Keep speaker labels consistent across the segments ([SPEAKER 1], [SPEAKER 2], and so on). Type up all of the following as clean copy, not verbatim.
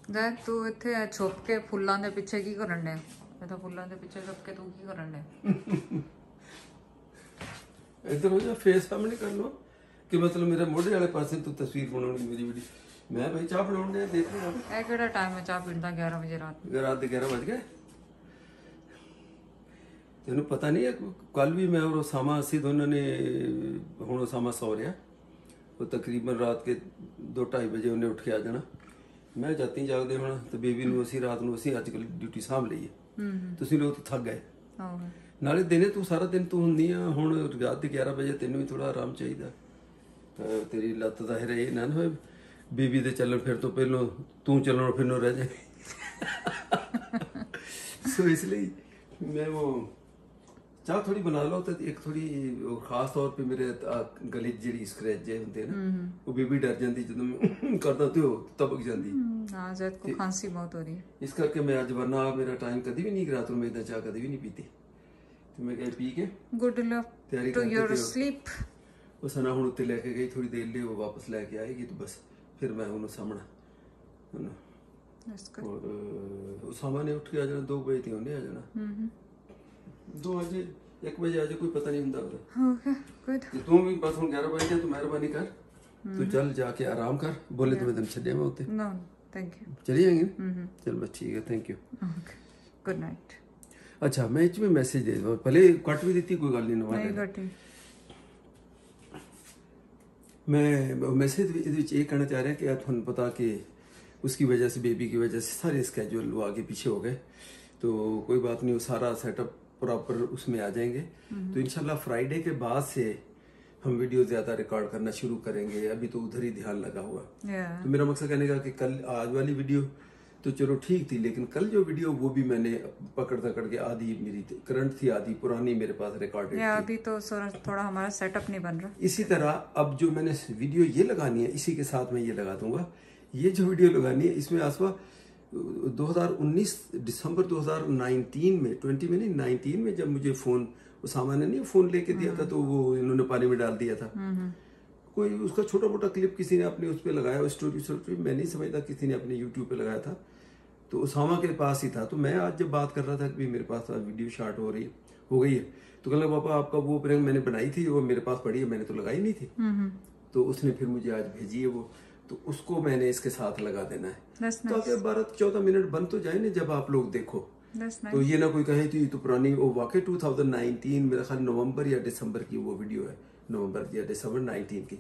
[SPEAKER 1] देख तू इत्थे छुप के फुल्लां दे पिछे की करन दे? मैं तो फुल्लां दे पिछे छुप के तू की करन दे?
[SPEAKER 2] इधर हो जा, फेस सामने कर लो कि मतलब मेरे मोढ़े वाले पासे तू तस्वीर बनाउणी मेरी वीडियो। मैं भाई चाह बनाउण दे देख लो।
[SPEAKER 1] ए केड़ा टाइम है चाह पींदा 11 बजे रात?
[SPEAKER 2] रात के 11 बज गए। तेन पता नहीं है कल भी मैं और ओसामा असी दोनों ने हुण ओसामा सौ रहा वो तकरीबन रात के 2-2:30 बजे उन्हें उठ के आ जाना। मैं जाती जागदे होना तो बेबी नूं असी रात नूं असी अजकल ड्यूटी सांभ लईए। तुसीं लोग तो थक गए नाले दिने तू सारा दिन तू हुंदी आ हुण रात के 11 बजे तेनों भी थोड़ा आराम चाहिए। तेरी लत्त ज़ाहिर है ना होए बेबी दे चलन फिर तो पहलों तू चलनों फिरनों रह जाए। सो इसलिए मैं वो चाह थोड़ी बना लो तो एक थोड़ी खास तौर पे मेरे गले जी स्क्रैच जे होंगे ना वो बेबी डर जाती जो मैं करता तो तबक जाती।
[SPEAKER 1] हाँ जैद को खांसी बहुत हो रही है
[SPEAKER 2] इस करके मैं आज वरना मेरा टाइम कभी भी नहीं रात में इतना चाह कभी भी नहीं पीती तो मैं कह पी के
[SPEAKER 1] good luck to your sleep.
[SPEAKER 2] वो सना हुण उत्ते लेके गई थोड़ी देर लिए वो वापस लेके आएगी तो बस फिर मैं उन्हें सामना और ओसामा ने उठ के आ जाना 2 बजे तक उन्हें आ जाना 2 बजे 1 बजे आ जाए कोई पता नहीं होता
[SPEAKER 1] ओके गुड।
[SPEAKER 2] तू भी बस हुण 11 बजे तू मेहरबानी कर तू चल जाके आराम कर बोले तो मैं तेन छड्डिया मैं उत्ते
[SPEAKER 1] नो थैंक यू
[SPEAKER 2] चली जाएंगे चल बस ठीक है thank you
[SPEAKER 1] okay good night.
[SPEAKER 2] अच्छा मैं इच में मैसेज दे दूं भले कट भी दी कोई गल नहीं
[SPEAKER 1] नहीं कटी
[SPEAKER 2] मैं मैसेज ये कहना चाह रहा है कि तुहानू पता कि उसकी वजह से बेबी की वजह से सारे स्केड्यूल आगे पीछे हो गए तो कोई बात नहीं वो सारा सेटअप प्रॉपर उसमें आ जाएंगे तो इंशाल्लाह फ्राइडे के बाद से हम वीडियो ज्यादा रिकॉर्ड करना शुरू करेंगे। अभी तो उधर ही ध्यान लगा हुआ तो मेरा मकसद कहने का कि कल आज वाली वीडियो तो चलो ठीक थी लेकिन कल जो वीडियो वो भी मैंने पकड़ के आधी मेरी करंट थी आधी पुरानी मेरे पास रिकॉर्डेड थी।
[SPEAKER 1] अभी तो थोड़ा हमारा सेटअप नहीं बन रहा। इसी
[SPEAKER 2] तरह अब जो मैंने वीडियो ये लगानी है इसी के साथ मैं ये लगा दूंगा ये जो वीडियो लगानी है इसमें आसपा 2019 दिसंबर 2019 में 20 में नहीं 19 में जब मुझे फोन ओसामा ने नहीं फोन लेके दिया था तो वो इन्होंने पानी में डाल दिया था कोई उसका छोटा मोटा क्लिप किसी ने अपने उस पर लगाया स्टोरी मैं नहीं समझता किसी ने अपने यूट्यूब पे लगाया था तो ओसामा के पास ही था। तो मैं आज जब बात कर रहा था कि मेरे पास वीडियो शॉट हो गई है तो कहने लगा पापा आपका वो प्रैंक मैंने बनाई थी वो मेरे पास पड़ी है मैंने तो लगाई नहीं थी तो उसने फिर मुझे आज भेजी है वो तो उसको मैंने इसके साथ लगा देना है तो अगर 12-14 मिनट बन तो जाए ना जब आप लोग देखो तो ये ना कोई कहे तो पुरानी वो वाकई 2019 मेरा ख्याल नवंबर या दिसंबर की वो वीडियो है नवंबर या दिसंबर 19 की।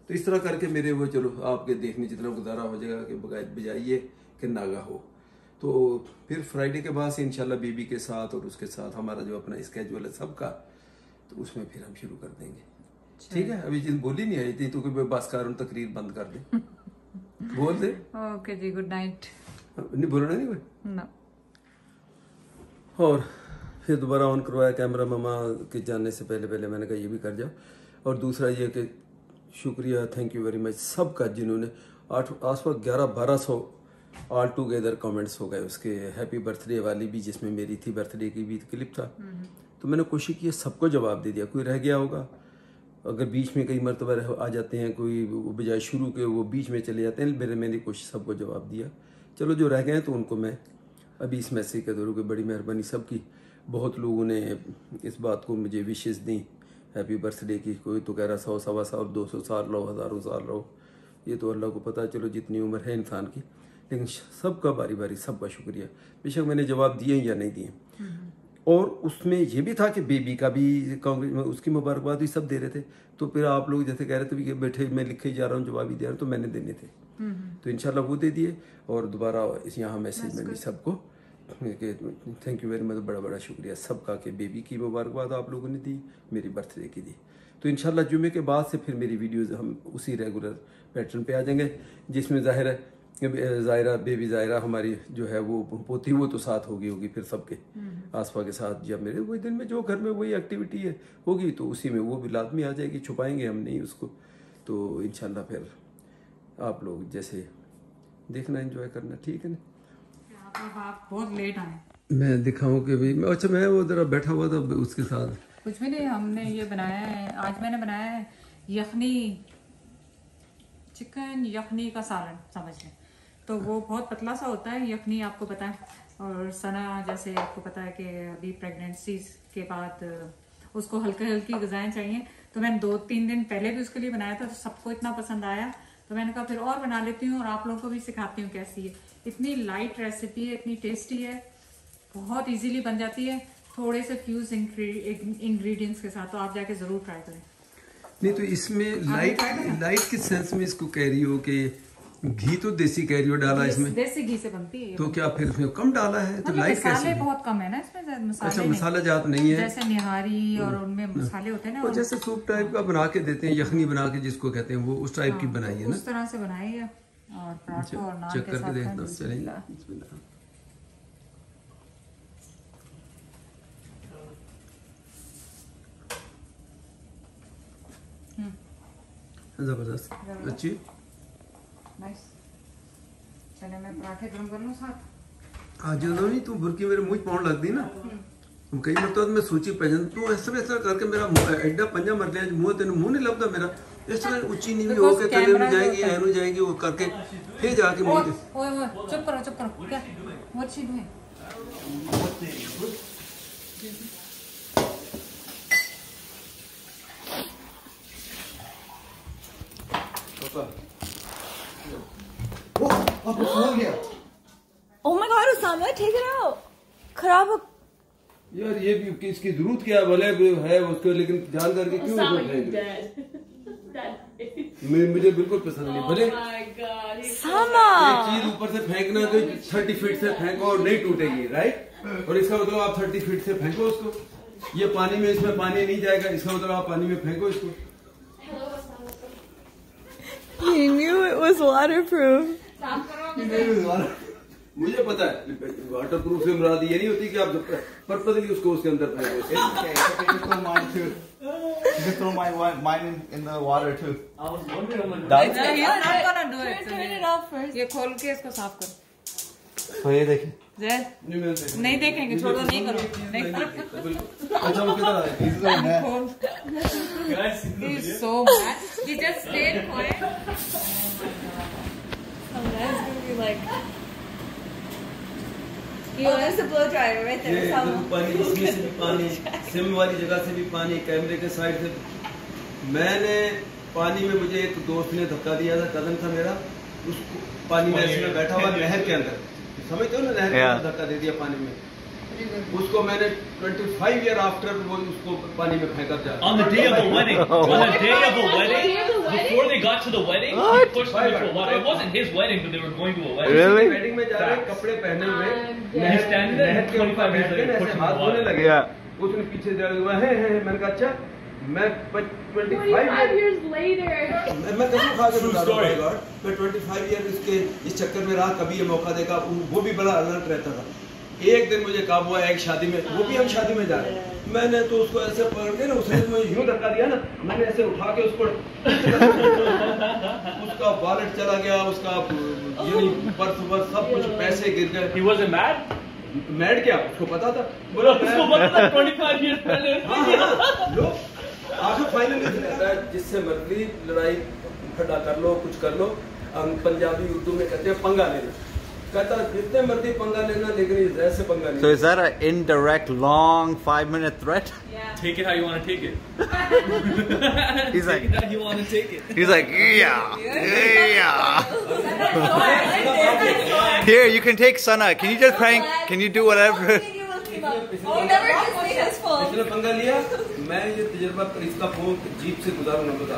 [SPEAKER 2] तो इस तरह करके मेरे वो चलो आपके देखने जितना गुजारा हो जाएगा कि बजाइए कि नागा हो तो फिर फ्राइडे के बाद से इंशाल्लाह बेबी के साथ और उसके साथ हमारा जो अपना स्केड्यूल है सबका तो उसमें फिर हम शुरू कर देंगे। ठीक है अभी जिन बोली नहीं आई थी तो कोई बस कारण तकरीर बंद कर दे बोल दे
[SPEAKER 1] ओके जी गुड नाइट
[SPEAKER 2] नहीं बोलना नहीं कोई
[SPEAKER 1] ना।
[SPEAKER 2] और फिर दोबारा ऑन करवाया कैमरा ममा के जाने से पहले मैंने कहा ये भी कर जाओ और दूसरा ये कि शुक्रिया थैंक यू वेरी मच सबका जिन्होंने आसपास 1100-1200 ऑल टुगेदर कमेंट्स हो गए उसके हैप्पी बर्थडे वाली भी जिसमें मेरी थी बर्थडे की भी क्लिप था तो मैंने कोशिश की सबको जवाब दे दिया कोई रह गया होगा अगर बीच में कई मरतबा आ जाते हैं कोई बजाय शुरू के वो बीच में चले जाते हैं मैंने कोशिश सबको जवाब दिया। चलो जो रह गए हैं तो उनको मैं अभी इस मैसेज का दौर की बड़ी मेहरबानी सबकी बहुत लोगों ने इस बात को मुझे विशेष दी हैप्पी बर्थडे की कोई तो कह रहा 100 सवा 100 200 साल रहो 1000 साल रहो ये तो अल्लाह को पता चलो जितनी उम्र है इंसान की लेकिन सबका बारी बारी सबका शुक्रिया बेशक मैंने जवाब दिए या नहीं दिए और उसमें ये भी था कि बेबी का भी उसकी मुबारकबाद भी सब दे रहे थे तो फिर आप लोग जैसे कह रहे थे कि बैठे मैं लिखे ही जा रहा हूँ जवाब ही दे रहा हूँ तो मैंने देने थे तो इंशाल्लाह वो दे दिए और दोबारा यहाँ मैसेज में भी सबको थैंक यू वेरी मच बड़ा शुक्रिया सबका कि बेबी की मुबारकबाद आप लोगों ने दी मेरी बर्थडे की दी तो इंशाल्लाह जुमे के बाद से फिर मेरी वीडियोज़ हम उसी रेगुलर पैटर्न पे आ जाएंगे जिसमें जाहिर है ज़ायरा बेबी ज़ायरा हमारी जो है वो पोती वो तो साथ होगी फिर सबके आसपा के साथ जब मेरे वही दिन में जो घर में वही एक्टिविटी है होगी तो उसी में वो भी लाजमी आ जाएगी छुपाएंगे हम नहीं उसको तो इंशाल्लाह फिर आप लोग जैसे देखना एंजॉय करना ठीक है ना।
[SPEAKER 1] आप बहुत लेट आए
[SPEAKER 2] मैं दिखाऊं कि भाई अच्छा मैं वो जरा बैठा हुआ था उसके साथ
[SPEAKER 1] कुछ भी नहीं हमने ये बनाया है आज मैंने बनाया है यखनी चिकन यखनी का सालन समझ लें तो वो बहुत पतला सा होता है यखनी, आपको पता है। और सना जैसे आपको पता है कि अभी प्रेगनेंसी के बाद उसको हल्की हल्की ग़िज़ाएं चाहिए, तो मैंने 2-3 दिन पहले भी उसके लिए बनाया था, तो सबको इतना पसंद आया, तो मैंने कहा फिर और बना लेती हूँ और आप लोगों को भी सिखाती हूँ कैसी है। इतनी लाइट रेसिपी है, इतनी टेस्टी है, बहुत इजीली बन जाती है थोड़े से फ्यूज इंग्रेडिएंट्स के साथ, तो आप जाके ज़रूर ट्राई करें।
[SPEAKER 2] नहीं तो इसमें लाइट किस सेंस में इसको कह रही हो कि घी तो देसी कह रही हो डाला इसमें?
[SPEAKER 1] देसी घी से बनती है।
[SPEAKER 2] तो क्या फिर उसमें कम डाला है? तो लाइट कैसे?
[SPEAKER 1] मसाले बहुत कम है ना इसमें, मसाले
[SPEAKER 2] अच्छा मसाला जात नहीं है,
[SPEAKER 1] जैसे निहारी और उनमें मसाले होते हैं ना,
[SPEAKER 2] और जैसे सूप टाइप का बना के देते हैं, यखनी बना के जिसको कहते हैं, वो उस टाइप की बनाई है ना,
[SPEAKER 1] उस तरह से बनाई है। और पराठा और नान
[SPEAKER 2] चेक
[SPEAKER 1] के
[SPEAKER 2] करके
[SPEAKER 1] साथ
[SPEAKER 2] देखता हूँ। चलिए जबरदस्त, अच्छी,
[SPEAKER 1] नाइस। चले मैं पराठे गरम कर लूं साथ।
[SPEAKER 2] आज जो नहीं तू बुरकी मेरे मुंह पाउंड लगती ना, कई मतलब मैं सोची पहन तू ऐसा करके मेरा एड्डा पंजा मर लिया, मुंह तेन मुंह नहीं लगता मेरा, इस तरह ऊंची नीवी होके कले में जाएगी ऐनु जाएगी वो करके फिर जाके मुंह दे।
[SPEAKER 1] ओए चुप करो क्या what she doing?
[SPEAKER 3] Oh my God, Osama, take it out. खराब हो
[SPEAKER 2] यार, ये भी इसकी जरूरत क्या है, भले है उसको, लेकिन जान करके क्यों मुझे बिल्कुल पसंद नहीं। भले एक चीज ऊपर से फेंकना तो 30 फीट से फेंको और नहीं टूटेगी, राइट? और इसका मतलब आप 30 फीट से फेंको उसको, ये पानी में, इसमें पानी नहीं जाएगा, इसका मतलब आप पानी में फेंको इसको।
[SPEAKER 3] You knew it was waterproof.
[SPEAKER 2] मुझे पता है वाटर प्रूफ से मुराद ये नहीं होती कि आप पर्पसली उसको उसके अंदर फेंको।
[SPEAKER 4] Just throw mine in the water too.
[SPEAKER 1] He's not gonna do it.
[SPEAKER 3] Turn it off first.
[SPEAKER 1] ये खोल के इसको साफ कर।
[SPEAKER 4] तो ये देखिए,
[SPEAKER 1] नहीं देखेंगे, छोड़ो, नहीं करो, नहीं करो।
[SPEAKER 2] अच्छा वो किधर है?
[SPEAKER 1] He's so mad. He just stayed quiet.
[SPEAKER 3] Oh, that's gonna be like. You want us to blow dry right there?
[SPEAKER 2] ये पानी, इसमें से भी पानी, सिम वाली जगह से भी पानी, कैमरे के साइड से। मैंने पानी में, मुझे एक दोस्त ने धक्का दिया था, कदम था मेरा, उसको पानी में ऐसे में बैठा हुआ नहर के अंदर, समझते हो ना, नहर के अंदर धक्का दे दिया पानी में, उसको मैंने 25 years आफ्टर वो उसको पानी में फेंका जा।
[SPEAKER 5] On the day of the wedding, before they got to the wedding, he pushed me into water. It wasn't his wedding, but they were going to a wedding.
[SPEAKER 2] Really? Wedding में जा रहे, कपड़े पहने हुए,
[SPEAKER 5] He's standing there,
[SPEAKER 2] नहर के ऊपर बैठ के ऐसे हाथ धोने लगे, उसने पीछे जा हुआ है, मैंने कहा अच्छा, मैं 25
[SPEAKER 6] years later.
[SPEAKER 2] मैं कसम खा के बता रहा हूँ, मैं 25 years इसके इस चक्कर में रहा, कभी ये मौका देगा, वो भी बड़ा अलर्ट रहता था। एक दिन मुझे काबू हुआ एक शादी में, वो भी हम शादी में जा रहे हैं, मैंने तो उसको ऐसे पकड़ के ना, उसने मुझे यूं धक्का दिया ना, मैंने ऐसे उठा के उसको उसका वॉलेट चला गया, उसका पर्स वर्स सब कुछ, पैसे गिर गए।
[SPEAKER 5] He wasn't mad?
[SPEAKER 2] मैड क्या, उसको पता था,
[SPEAKER 5] Bro, उसको पता था 25 years पहले।
[SPEAKER 2] लो आखिर फाइनली जिससे मर्जी लड़ाई खड़ा कर लो, कुछ कर लो, पंजाबी उर्दू में कहते हैं पंगा लेना, कहता जितने मर्जी पंगा लेना, लेकिन ऐसे पंगा नहीं।
[SPEAKER 4] So is that an indirect, long 5-minute threat?
[SPEAKER 3] Yeah.
[SPEAKER 5] Take it how you want to take it.
[SPEAKER 4] He's like,
[SPEAKER 5] Take it how you want to take it.
[SPEAKER 4] he's like, yeah. Here, you can take Sana. Can you just prank? Can you do whatever?
[SPEAKER 3] Oh, never just be his fault.
[SPEAKER 2] इसने पंगा लिया, मैं ये तजुर्बा पर इसका phone jeep से गुजारूंगा, बता।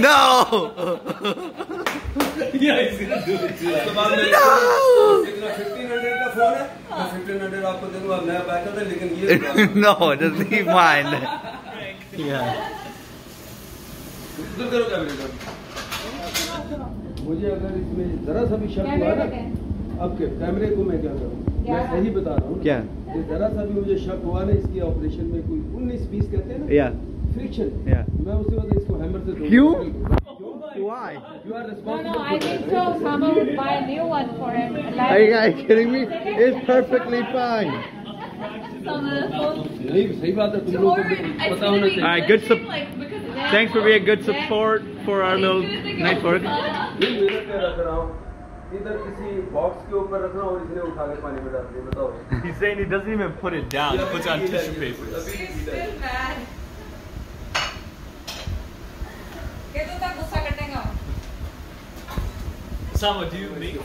[SPEAKER 4] No.
[SPEAKER 5] Yeah, he's gonna do it too.
[SPEAKER 2] उसके बाद में कितना 1500 का फोन है, मैं 1500 आपको दूंगा, नया बैकअप है, लेकिन ये
[SPEAKER 4] No, just leave mine. Yeah.
[SPEAKER 2] इधर करो कैमरे का। मुझे अगर इसमें जरा सा भी शक हुआ ना, अब के कैमरे को मैं क्या करूँ, मैं सही बता रहा हूँ,
[SPEAKER 4] क्या?
[SPEAKER 2] जरा सा भी मुझे शक हुआ ना, इसके ऑपरेशन में कोई 19 पीस कहते हैं ना,
[SPEAKER 4] Yeah.
[SPEAKER 2] Friction,
[SPEAKER 4] Yeah.
[SPEAKER 2] मैं उसके बाद इसको हैमर से तोड़ूंगा।
[SPEAKER 4] क्यों? Why?
[SPEAKER 2] You are
[SPEAKER 6] No,
[SPEAKER 2] responsible
[SPEAKER 6] I
[SPEAKER 2] for
[SPEAKER 6] think
[SPEAKER 2] that,
[SPEAKER 6] so. Sama would buy a new one for him.
[SPEAKER 4] Are you guys kidding me? It's perfectly fine.
[SPEAKER 3] Some of the phones.
[SPEAKER 2] नहीं सही बात है, तुम लोग को भी पता होना चाहिए।
[SPEAKER 4] Alright, good.
[SPEAKER 6] Like, because of that.
[SPEAKER 4] Thanks for being a good support for our little night work.
[SPEAKER 2] ये मेरे पे रख रहा हूँ, इधर किसी बॉक्स के ऊपर रखना और इसने उठा के पानी में डाल दिया, बताओ।
[SPEAKER 4] He's saying he doesn't even put it down. He puts on tissue paper.
[SPEAKER 5] Sama, do you make it?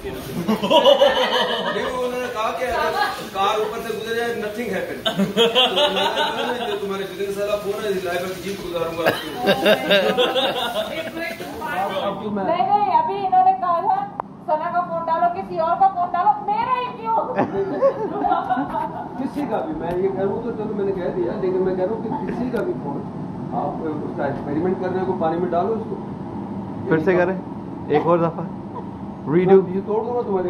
[SPEAKER 2] देखो उन्होंने कहा कि अगर कार ऊपर से गुजर जाए nothing happen. तो जो तुम्हारे बिजनेस वाला फोन है, इस लाइफ में जीप गुजारूंगा आपको।
[SPEAKER 3] नहीं अभी इन्होंने कहा था सना का फोन डालो, किसी और का फोन डालो, मेरा ही क्यों?
[SPEAKER 2] किसी का भी, मैं ये कह रहा हूँ तो चलो मैंने कह दिया, लेकिन मैं कह रहा हूँ कि किसी का भी फोन आप उसका एक्सपेरिमेंट कर रहे हो, पानी में डालो उसको।
[SPEAKER 4] फिर से करें एक और दफा रीडू।
[SPEAKER 2] ये तोड़ दूंगा तुम्हारे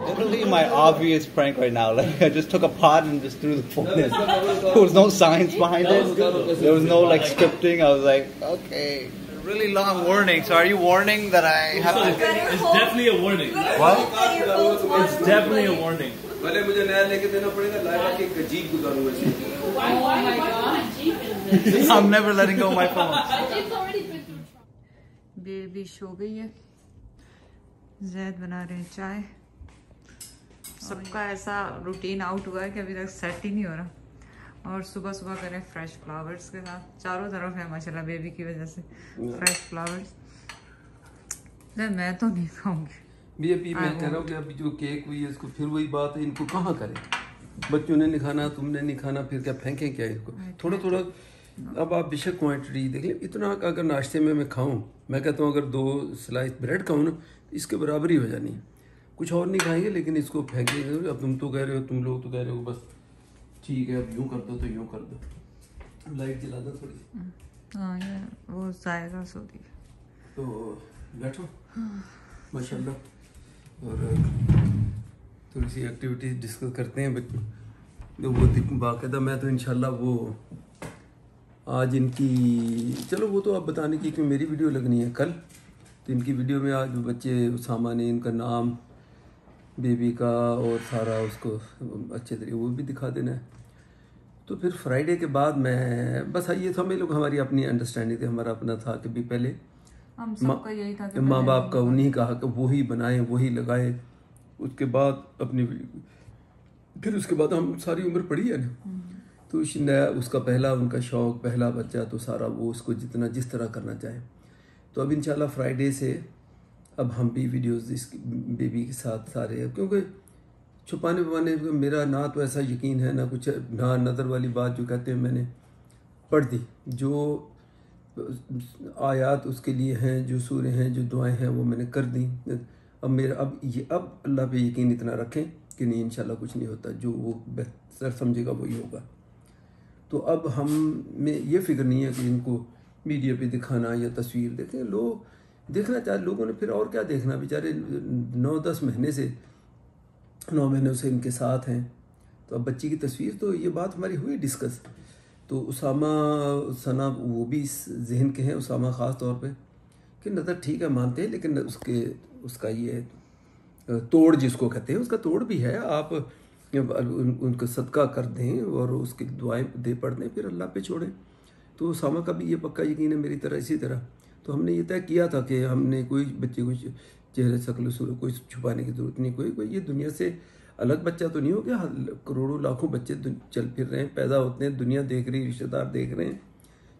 [SPEAKER 4] Literally my obvious prank right now. Like I just took a pot and just threw the phone in. There was no science behind it. There was no like scripting. I was like, okay. Really long warning. So are you warning that I have to?
[SPEAKER 5] It's definitely a warning.
[SPEAKER 4] What?
[SPEAKER 5] It's definitely a warning.
[SPEAKER 2] पहले मुझे नया लेके देना पड़ेगा, live के एक jeep गुजारूंगा इसे।
[SPEAKER 6] Oh my god.
[SPEAKER 4] I'm never letting go of my phone.
[SPEAKER 1] Baby सो गई है, जैद बना रहे हैं चाय। सबका ऐसा रूटीन आउट हुआ है कि अभी तक सेट ही नहीं हो रहा। और सुबह सुबह करें फ्रेश फ्लावर्स के साथ, चारों तरफ है माशाल्लाह बेबी की वजह से फ्रेश फ्लावर्स। मैं तो नहीं खाऊंगी।
[SPEAKER 2] भी अभी मैं कह रहा हूँ कि अभी जो केक हुई है इसको फिर वही बात है, इनको कहाँ करें, बच्चों ने नहीं खाना, तुमने नहीं खाना, फिर क्या फेंकें क्या इसको? थोड़ा थोड़ा अब आप बेशक क्वांटिटी देख लें, इतना अगर नाश्ते में मैं खाऊं, मैं कहता हूँ अगर 2 स्लाइस ब्रेड खाऊं ना, इसके बराबर ही हो जानी है। कुछ और नहीं खाएंगे, लेकिन इसको फेंकेंगे। अब तुम तो कह रहे हो, तुम लोग तो कह रहे हो बस ठीक है, अब यूँ कर दो तो यूँ कर दो। लाइट जला दो थोड़ी।
[SPEAKER 1] हाँ ये वो जाएगा सो रही है
[SPEAKER 2] तो बैठो माशाल्लाह, और थोड़ी सी एक्टिविटी डिस्कस करते हैं बच्चों। तो वो बाकायदा मैं तो इंशाल्लाह वो आज इनकी, चलो वो तो आप बताने की कि मेरी वीडियो लगनी है कल, तो इनकी वीडियो में आज बच्चे उसामा ने इनका नाम बेबी का और सारा उसको अच्छे तरीके वो भी दिखा देना है। तो फिर फ्राइडे के बाद मैं बस ये था, हम लोग हमारी अपनी अंडरस्टैंडिंग थी, हमारा अपना था कि भी पहले
[SPEAKER 1] हम सबका यही था कि
[SPEAKER 2] माँ बाप का उन्हीं कहा कि वही बनाएं वही लगाएं, उसके बाद अपनी फिर उसके बाद हम सारी उम्र पड़ी है ना, तो नया उसका पहला उनका शौक़, पहला बच्चा, तो सारा वो उसको जितना जिस तरह करना चाहे। तो अब इंशाल्लाह फ्राइडे से अब हम भी वीडियोस इस बेबी के साथ सारे, क्योंकि छुपाने बुपाने मेरा ना तो ऐसा यकीन है ना कुछ, ना नज़र वाली बात जो कहते हैं मैंने पढ़ दी, जो आयात उसके लिए हैं, जो सूरे हैं, जो दुआएं हैं वो मैंने कर दी। अब मेरा अब अल्लाह पे यकीन इतना रखें कि नहीं इंशाल्लाह कुछ नहीं होता, जो वो बेहतर समझेगा वही होगा। तो अब हम में ये फिक्र नहीं है कि इनको मीडिया पे दिखाना या तस्वीर देखें, लोग देखना चाहे लोगों ने, फिर और क्या देखना, बेचारे 9-10 महीने से 9 महीनों से इनके साथ हैं। तो अब बच्ची की तस्वीर, तो ये बात हमारी हुई डिस्कस। तो उसामा सना वो भी इस जहन के हैं, उसामा ख़ास तौर पे कि नज़र ठीक है मानते हैं, लेकिन उसका ये तोड़ जिसको कहते हैं उसका तोड़ भी है। आप उनको सदका कर दें और उसकी दुआएं दे पढ़ दें, फिर अल्लाह पे छोड़ें। तो उसामा का भी ये पक्का यकीन है मेरी तरह, इसी तरह। तो हमने ये तय किया था कि हमने कोई बच्चे को चेहरे शक्ल सूरत कोई छुपाने की ज़रूरत नहीं, कोई ये दुनिया से अलग बच्चा तो नहीं हो गया। करोड़ों लाखों बच्चे चल फिर रहे हैं, पैदा होते हैं, दुनिया देख रही, रिश्तेदार देख रहे हैं।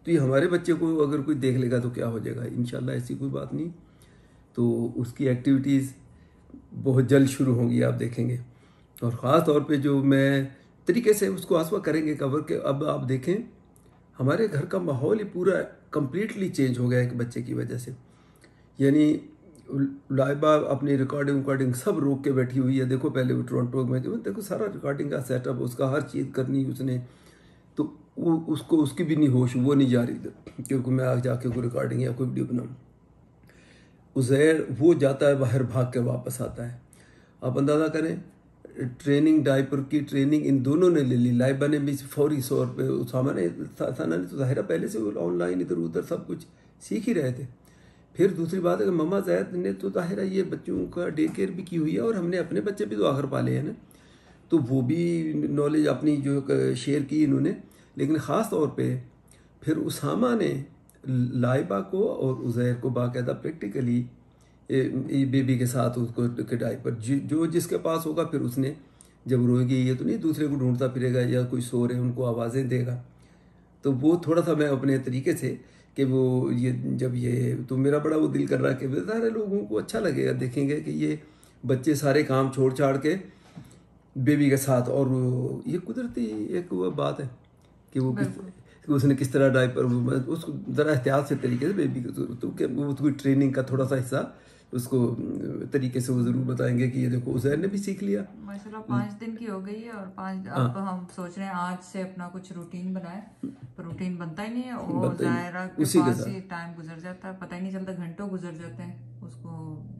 [SPEAKER 2] तो ये हमारे बच्चे को अगर कोई देख लेगा तो क्या हो जाएगा? इंशाल्लाह ऐसी कोई बात नहीं। तो उसकी एक्टिविटीज़ बहुत जल्द शुरू होंगी, आप देखेंगे। और ख़ास तौर पे जो मैं तरीके से उसको आसवा करेंगे कवर के। अब आप देखें हमारे घर का माहौल ही पूरा कम्प्लीटली चेंज हो गया है एक बच्चे की वजह से। यानी लाइबा अपनी रिकॉर्डिंग सब रोक के बैठी हुई है। देखो पहले वो टोरंटो में देखो सारा रिकॉर्डिंग का सेटअप, उसका हर चीज़ करनी उसने, तो वो उसको उसकी भी नहीं होश, वो नहीं जा रही थी क्योंकि मैं आज जाके कोई रिकॉर्डिंग या कोई वीडियो बनाऊँ। उज़ैर वो जाता है बाहर, भाग के वापस आता है। आप अंदाज़ा करें, ट्रेनिंग डायपर की ट्रेनिंग इन दोनों ने ले ली। लाइबा ने भी फौरी तौर पे, उसामा ने, सना ने तो ज़ाहिरा पहले से ऑनलाइन इधर उधर सब कुछ सीख ही रहे थे। फिर दूसरी बात है कि मम्मा ज़ैद ने तो ज़ाहिरा ये बच्चों का डे केयर भी की हुई है, और हमने अपने बच्चे भी तो आखिर पाले हैं ना, तो वो भी नॉलेज अपनी जो शेयर की इन्होंने। लेकिन ख़ास तौर पे फिर उसामा ने लाइबा को और उज़ैर को बाकायदा प्रैक्टिकली बेबी के साथ उसको के डायपर जो जिसके पास होगा फिर उसने जब रोएगी ये तो नहीं दूसरे को ढूंढता फिरेगा या कोई सो रहे उनको आवाज़ें देगा। तो वो थोड़ा सा मैं अपने तरीके से कि वो ये जब ये तो मेरा बड़ा वो दिल कर रहा है कि सारे लोगों को अच्छा लगेगा देखेंगे कि ये बच्चे सारे काम छोड़ छाड़ के बेबी के साथ। और ये कुदरती एक वो बात है कि वो कि उसने किस तरह डायपर उसको ज़रा एहतियात से तरीके से बेबी को तो उसकी ट्रेनिंग का थोड़ा सा हिस्सा उसको तरीके से वो ज़रूर बताएंगे कि ये देखो उज़ैर ने भी सीख लिया।
[SPEAKER 1] माशाल्लाह 5 दिन की हो गई है और 5 अब हम सोच रहे हैं आज से अपना कुछ रूटीन बनाए, पर रूटीन बनता ही नहीं है। और ज़ाहिरा के पास ही टाइम गुजर जाता है, पता ही नहीं चलता, घंटों गुजर जाते हैं उसको।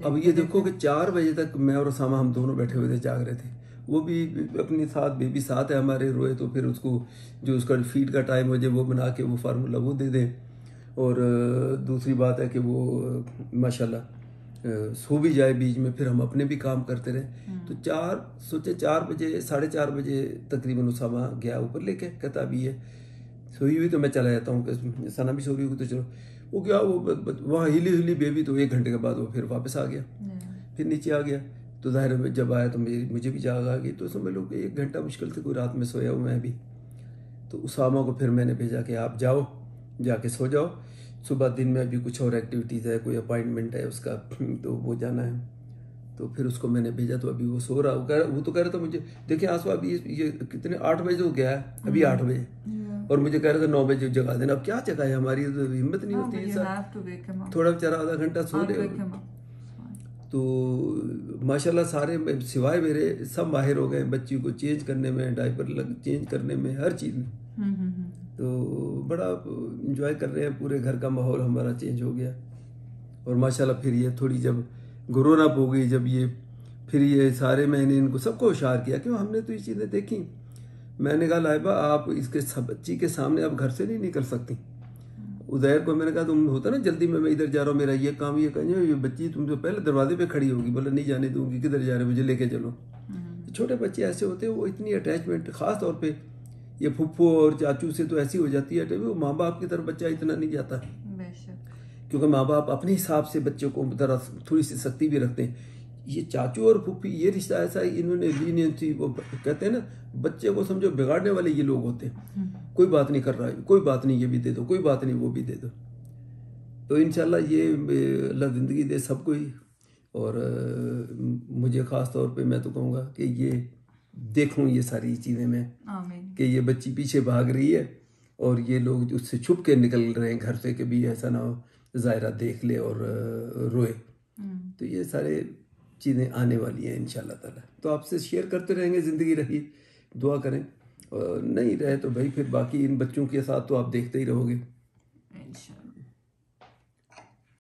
[SPEAKER 2] अब ये देखो कि 4 बजे तक मैं और उसामा हम दोनों बैठे हुए थे, जाग रहे थे। वो भी अपने साथ बेबी साथ है हमारे, रोए तो फिर उसको जो उसका फीड का टाइम हो जाए वो बना के वो फार्मूला वो दे दें। और दूसरी बात है कि वो माशाल्लाह सो भी जाए बीच में, फिर हम अपने भी काम करते रहे। तो 4 बजे 4:30 बजे तकरीबन उसामा गया ऊपर लेके, कहता अभी ये सोई हुई तो मैं चला जाता हूँ, सना भी सो रही हुई तो चलो। वो क्या वो वहाँ हिली बेबी तो 1 घंटे के बाद वो फिर वापस आ गया, फिर नीचे आ गया। तो ज़ाहिर है जब आया तो मुझे भी जाग आ गई। तो समझ लो कि 1 घंटा मुश्किल से कोई रात में सोया हूँ मैं भी। तो उसामा को फिर मैंने भेजा कि आप जाओ, जाके सो जाओ, सुबह दिन में अभी कुछ और एक्टिविटीज़ है, कोई अपॉइंटमेंट है उसका तो वो जाना है। तो फिर उसको मैंने भेजा तो अभी वो सो रहा, वो तो कह रहा था मुझे देखिए आंसू अभी ये कितने 8 बजे तो गया है, अभी 8 बजे और मुझे कह रहा था 9 बजे जगा देना। अब क्या जगाए, हमारी तो हिम्मत नहीं होती है सर, थोड़ा बेचारा आधा घंटा सो ले। तो माशाल्लाह सारे सिवाय मेरे सब माहिर हो गए बच्ची को चेंज करने में, डायपर चेंज करने में, हर चीज़ में। तो बड़ा इंजॉय कर रहे हैं, पूरे घर का माहौल हमारा चेंज हो गया। और माशाल्लाह फिर ये थोड़ी जब ग्रोन अप हो गई, जब ये फिर ये सारे मैंने इनको सबको होशियार किया, क्यों हमने तो ये चीज़ें देखी। मैंने कहा लाइबा आप इसके बच्ची के सामने आप घर से नहीं निकल सकती। उज़ैर को मैंने कहा तुम होता ना जल्दी में मैं इधर जा रहा हूँ, मेरा ये काम ये कहीं, ये बच्ची तुम तो पहले दरवाजे पे खड़ी होगी, बोला नहीं जाने दूंगी, किधर जा रहे मुझे लेके चलो। छोटे बच्चे ऐसे होते हैं, वो इतनी अटैचमेंट ख़ास तौर पे ये फुफ्फो और चाचू से तो ऐसी हो जाती है, वो माँ बाप की तरफ बच्चा इतना नहीं जाता, क्योंकि माँ बाप अपने हिसाब से बच्चों को तरफ थोड़ी सी सख्ती भी रखते हैं। ये चाचू और फुफ्फी ये रिश्ता ऐसा है, इन्होंने लीनियंसी, वो कहते हैं ना बच्चे को समझो बिगाड़ने वाले ये लोग होते हैं। कोई बात नहीं कर रहा है, कोई बात नहीं ये भी दे दो, कोई बात नहीं वो भी दे दो। तो इंशाल्लाह ये अल्लाह ज़िंदगी दे सबको ही। और मुझे ख़ास तौर पे मैं तो कहूँगा कि ये देखूँ ये सारी चीज़ें मैं कि ये बच्ची पीछे भाग रही है और ये लोग उससे छुप के निकल रहे हैं घर से, कि भी ऐसा ना हो ज़ायरा देख ले और रोए। तो ये सारे चीज़ें आने वाली हैं इंशाल्लाह ताला। तो आपसे शेयर करते रहेंगे, ज़िंदगी रही दुआ करें, और नहीं रहे तो भाई फिर बाकी इन बच्चों के साथ तो आप देखते ही रहोगे।